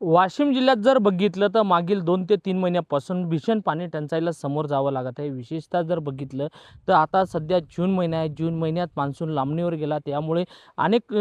वाशिम जिल्ह्यात जर बघितलं तर मागील 2 ते 3 महिन्यापासून भीषण पाणी टंचाईला समोर जावं लागत आहे. विशेषतः जर बघितलं तर आता सध्या जून महिना आहे. जून महिन्यात मान्सून लांबणीवर गेला, त्यामुळे अनेक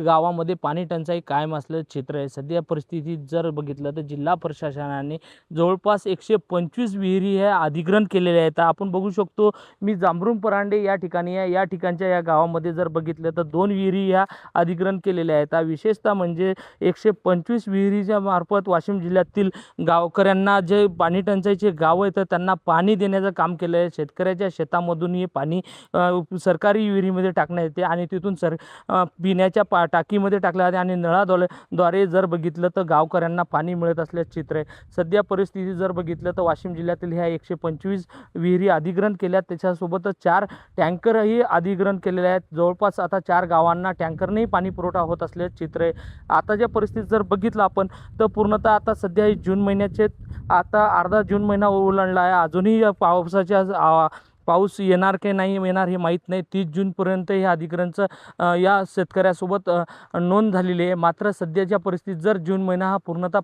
गावामध्ये पाणी टंचाई कायम असलेलं चित्र आहे. सध्या परिस्थितीत जर बघितलं तर जिल्हा प्रशासनाने जवळपास 125 विहिरी ह्या अधिग्रहण केलेल्या आहेत. आपण बघू शकतो, मी जांभरुण परांडे या ठिकाणी आहे. या ठिकाणच्या या गावामध्ये जर बघितलं तर 2 विहिरी ह्या अधिग्रहण केलेल्या आहेत. विशेषतः म्हणजे 125 विहिरीच्या मार्फत वाशिम जिल्ह्यातील गावकऱ्यांना जे पाणी टंचाईचे गाव आहेत तर त्यांना पाणी देण्याचं काम केलं आहे. शेतकऱ्याच्या शेतामधून हे पाणी सरकारी विहिरीमध्ये टाकण्यात येते आणि तिथून पिण्याच्या टाकीमध्ये टाकल्या जाते आणि नळाद्वारे जर बघितलं तर गावकऱ्यांना पाणी मिळत असल्याचं चित्र आहे. सध्या परिस्थिती जर बघितलं तर वाशिम जिल्ह्यातील ह्या 125 विहिरी अधिग्रहण केल्यात. त्याच्यासोबतच 4 टँकरही अधिग्रहण केलेले आहेत. जवळपास आता 4 गावांना टँकरनेही पाणी पुरवठा होत असल्याचं चित्र आहे. आताच्या परिस्थितीत जर बघितलं आपण तर पूर्णतः आता सध्या जून महिन्याचे आता अर्धा जून महिना ओलांडला आहे. अजूनही पावसाच्या पाऊस येणार की नाही येणार हे माहीत नाही. 30 जूनपर्यंत हे अधिग्रहणचं या शेतकऱ्यासोबत नोंद झालेली आहे. मात्र सध्याच्या परिस्थितीत जर जून महिना हा पूर्णतः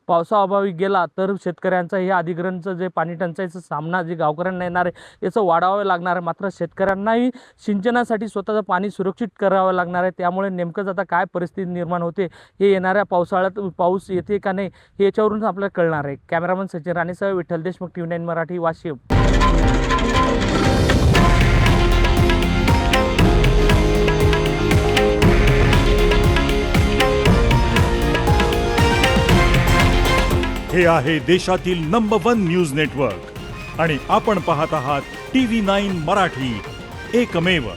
पावसाअभावी गेला तर शेतकऱ्यांचं हे अधिग्रहणचं जे पाणी टंचाईचा सामना जे गावकऱ्यांना येणार आहे याचं वाढावं लागणार आहे. मात्र शेतकऱ्यांनाही सिंचनासाठी स्वतःचं पाणी सुरक्षित करावं लागणार आहे. त्यामुळे नेमकंच आता काय परिस्थिती निर्माण होते हे येणाऱ्या पावसाळ्यात पाऊस येते का नाही हे याच्यावरून आपल्याला कळणार आहे. कॅमेरामन सचिन राणेसह विठ्ठल देशमुख, TV9 मराठी, वाशिम. हे आहे देशातील नंबर 1 न्यूज नेटवर्क आणि आपण पाहत आहात TV9 मराठी, एकमेव.